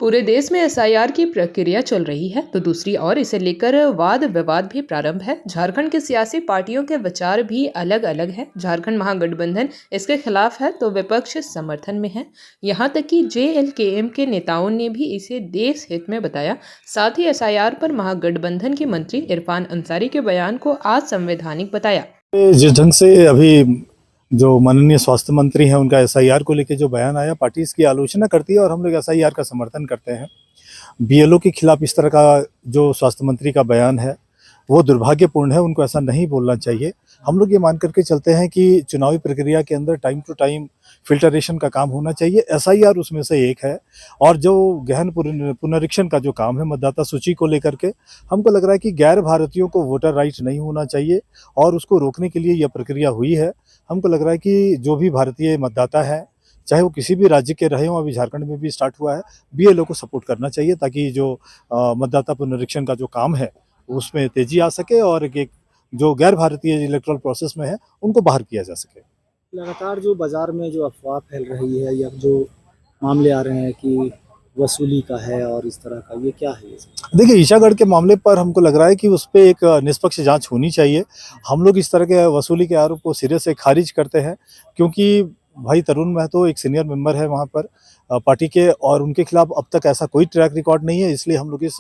पूरे देश में एसआईआर की प्रक्रिया चल रही है तो दूसरी ओर इसे लेकर वाद विवाद भी प्रारंभ है। झारखंड की सियासी पार्टियों के विचार भी अलग अलग हैं। झारखंड महागठबंधन इसके खिलाफ है तो विपक्ष समर्थन में है। यहां तक कि जेएलकेएम के नेताओं ने भी इसे देश हित में बताया। साथ ही एसआईआर पर महागठबंधन की मंत्री इरफान अंसारी के बयान को असंवैधानिक बताया। जिस ढंग से अभी जो माननीय स्वास्थ्य मंत्री हैं उनका एसआईआर को लेकर जो बयान आया, पार्टी इसकी आलोचना करती है और हम लोग एसआईआर का समर्थन करते हैं। बीएलओ के खिलाफ इस तरह का जो स्वास्थ्य मंत्री का बयान है वो दुर्भाग्यपूर्ण है, उनको ऐसा नहीं बोलना चाहिए। हम लोग ये मान करके चलते हैं कि चुनावी प्रक्रिया के अंदर टाइम टू टाइम फिल्टरेशन का काम होना चाहिए, एसआईआर उसमें से एक है। और जो गहन पुनरीक्षण का जो काम है मतदाता सूची को लेकर के, हमको लग रहा है कि गैर भारतीयों को वोटर राइट नहीं होना चाहिए और उसको रोकने के लिए यह प्रक्रिया हुई है। हमको लग रहा है कि जो भी भारतीय मतदाता है, चाहे वो किसी भी राज्य के रहे हों, अभी झारखंड में भी स्टार्ट हुआ है, बीएलओ को सपोर्ट करना चाहिए ताकि जो मतदाता पुनरीक्षण का जो काम है उसमें तेजी आ सके और एक जो गैर भारतीय इलेक्टोरल प्रोसेस में है उनको बाहर किया जा सके। लगातार जो बाजार में जो अफवाह फैल रही है या जो मामले आ रहे हैं कि वसूली का है और इस तरह का, ये क्या है ये? देखिए, ईशागढ़ के मामले पर हमको लग रहा है कि उस पे एक निष्पक्ष जांच होनी चाहिए। हम लोग इस तरह के वसूली के आरोप को सिरे से खारिज करते हैं, क्योंकि भाई तरुण महतो एक सीनियर मेंबर है वहाँ पर पार्टी के, और उनके खिलाफ अब तक ऐसा कोई ट्रैक रिकॉर्ड नहीं है, इसलिए हम लोग इस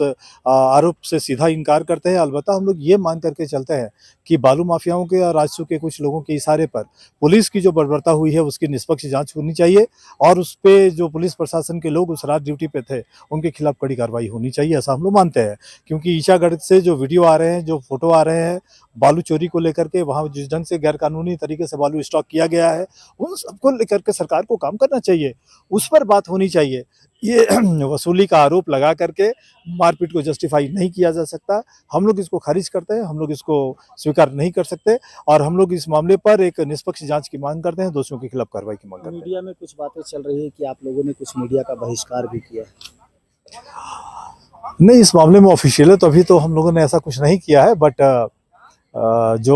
आरोप से सीधा इनकार करते हैं। अलबत्ता हम लोग ये मान करके चलते हैं कि बालू माफियाओं के और राजसू के कुछ लोगों के इशारे पर पुलिस की जो बर्बरता हुई है उसकी निष्पक्ष जांच होनी चाहिए और उस पे जो पुलिस प्रशासन के लोग उस रात ड्यूटी पे थे उनके खिलाफ कड़ी कार्रवाई होनी चाहिए, ऐसा हम लोग मानते हैं। क्योंकि ईशागढ़ से जो वीडियो आ रहे हैं, जो फोटो आ रहे हैं बालू चोरी को लेकर के, वहाँ जिस ढंग से गैरकानूनी तरीके से बालू स्टॉक किया गया है, उन सबको लेकर के सरकार को काम करना चाहिए, उस पर बात होनी चाहिए। ये वसूली का आरोप लगा करके मारपीट को जस्टिफाई नहीं किया जा सकता। हम लोग इसको खारिज करते हैं, हम लोग इसको स्वीकार नहीं कर सकते और हम लोग इस मामले पर एक निष्पक्ष जांच की मांग करते हैं, दोषियों के खिलाफ कार्रवाई की मांग करते हैं। मीडिया में कुछ बातें चल रही है कि आप लोगों ने कुछ मीडिया का बहिष्कार भी किया है। नहीं, इस मामले में ऑफिशियल है तो अभी तो हम लोगों ने ऐसा कुछ नहीं किया है, बट जो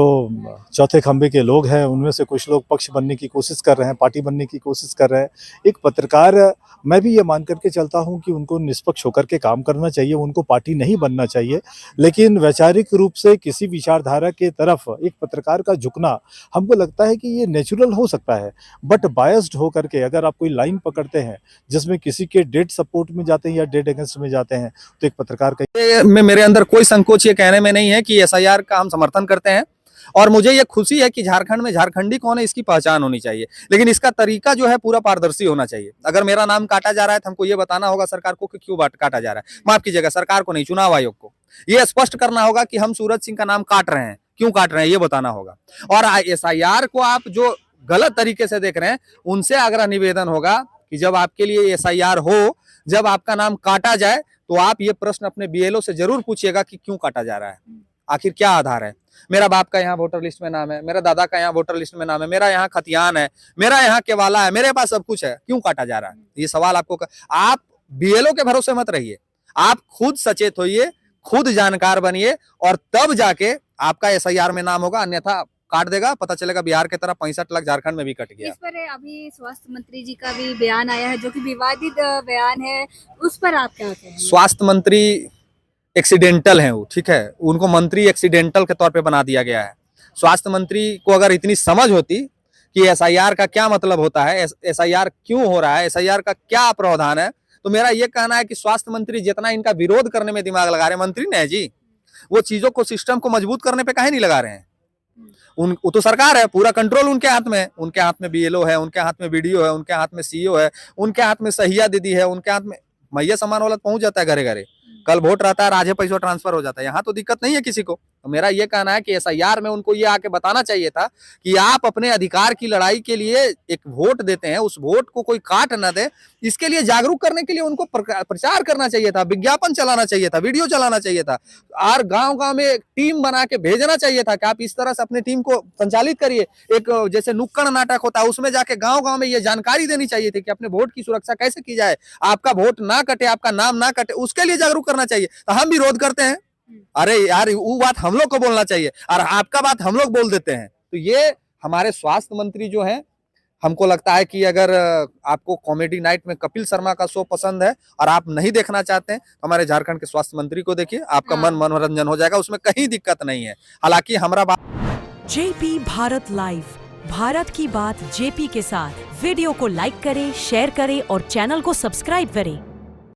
चौथे खंबे के लोग हैं उनमें से कुछ लोग पक्ष बनने की कोशिश कर रहे हैं, पार्टी बनने की कोशिश कर रहे हैं। एक पत्रकार, मैं भी ये मान करके चलता हूं कि उनको निष्पक्ष होकर के काम करना चाहिए, उनको पार्टी नहीं बनना चाहिए, लेकिन वैचारिक रूप से किसी विचारधारा के तरफ एक पत्रकार का झुकना हमको लगता है कि ये नेचुरल हो सकता है। बट बायस्ड होकर के अगर आप कोई लाइन पकड़ते हैं जिसमें किसी के डेड सपोर्ट में जाते हैं या डेड अगेंस्ट में जाते हैं, तो एक पत्रकार का मेरे अंदर कोई संकोच ये कहने में नहीं है कि एसआईआर का हम समर्थन करते हैं और मुझे ये खुशी है कि झारखंड में झारखंडी कौन है इसकी पहचान होनी चाहिए, लेकिन इसका तरीका जो है पूरा पारदर्शी होना चाहिए। अगर मेरा नाम काटा जा रहा है तो हमको ये बताना होगा सरकार को कि क्यों काटा जा रहा है। माफ कीजिएगा, सरकार को नहीं, चुनाव आयोग को ये स्पष्ट करना होगा कि हम सूरज सिंह का नाम काट रहे हैं, क्यों काट रहे हैं ये बताना होगा। और एसआईआर को आप जो गलत तरीके से देख रहे हैं उनसे आग्रह निवेदन होगा कि जब आपके लिए एसआईआर हो, जब आपका नाम काटा जाए तो आप ये प्रश्न अपने बीएलओ से जरूर पूछिएगा कि क्यों काटा जा रहा है, आखिर क्या आधार है। मेरा बाप का यहाँ वोटर लिस्ट में नाम है, मेरा दादा का यहाँ वोटर लिस्ट में नाम है, मेरा यहाँ खतियान है, मेरा यहाँ केवाला है, मेरे पास सब कुछ है, क्यों काटा जा रहा है? ये सवाल आपको आप बीएलओ के भरोसे मत रहिए, आप खुद सचेत होइए, खुद जानकार बनिए और तब जाके आपका एसआईआर में नाम होगा, अन्यथा काट देगा, पता चलेगा बिहार की तरह 65 लाख झारखंड में भी कट गया। इस पर अभी स्वास्थ्य मंत्री जी का भी बयान आया है जो कि विवादित बयान है, उस पर आप क्या कहेंगे? स्वास्थ्य मंत्री एक्सीडेंटल हैं वो, ठीक है, उनको मंत्री एक्सीडेंटल के तौर पे बना दिया गया है। स्वास्थ्य मंत्री को अगर इतनी समझ होती कि एसआईआर का क्या मतलब होता है, एसआईआर क्यों हो रहा है, एसआईआर का क्या प्रावधान है, तो मेरा ये कहना है कि स्वास्थ्य मंत्री जितना इनका विरोध करने में दिमाग लगा रहे हैं, मंत्री नहीं जी, वो चीजों को, सिस्टम को मजबूत करने पे काहे नहीं लगा रहे हैं। वो तो सरकार है, पूरा कंट्रोल उनके हाथ में है, उनके हाथ में बीएलओ है, उनके हाथ में बीडीओ है, उनके हाथ में सीईओ है, उनके हाथ में सहिया दीदी है, उनके हाथ में मैया सामान वाला पहुंच जाता है घरे घरे, कल वोट रहता है, आधे पैसा ट्रांसफर हो जाता है, यहाँ तो दिक्कत नहीं है किसी को। तो मेरा ये कहना है कि एसआईआर में उनको ये आके बताना चाहिए था कि आप अपने अधिकार की लड़ाई के लिए एक वोट देते हैं, उस वोट को कोई काट ना दे, इसके लिए जागरूक करने के लिए उनको प्रचार करना चाहिए था, विज्ञापन चलाना चाहिए था, वीडियो चलाना चाहिए था और गांव-गांव में टीम बना के भेजना चाहिए था कि आप इस तरह से अपनी टीम को संचालित करिए। एक जैसे नुक्कड़ नाटक होता है उसमें जाके गांव-गांव में ये जानकारी देनी चाहिए थी कि अपने वोट की सुरक्षा कैसे की जाए, आपका वोट ना कटे, आपका नाम ना कटे, उसके लिए जागरूक करना चाहिए। तो हम विरोध करते हैं, अरे यार वो बात हम लोग को बोलना चाहिए और आपका बात हम लोग बोल देते हैं। तो ये हमारे स्वास्थ्य मंत्री जो हैं हमको लगता है कि अगर आपको कॉमेडी नाइट में कपिल शर्मा का शो पसंद है और आप नहीं देखना चाहते हैं तो हमारे झारखंड के स्वास्थ्य मंत्री को देखिए, आपका मन मनोरंजन हो जाएगा, उसमें कहीं दिक्कत नहीं है। हालांकि हमारा जेपी भारत लाइव, भारत की बात जेपी के साथ। वीडियो को लाइक करें, शेयर करें और चैनल को सब्सक्राइब करें।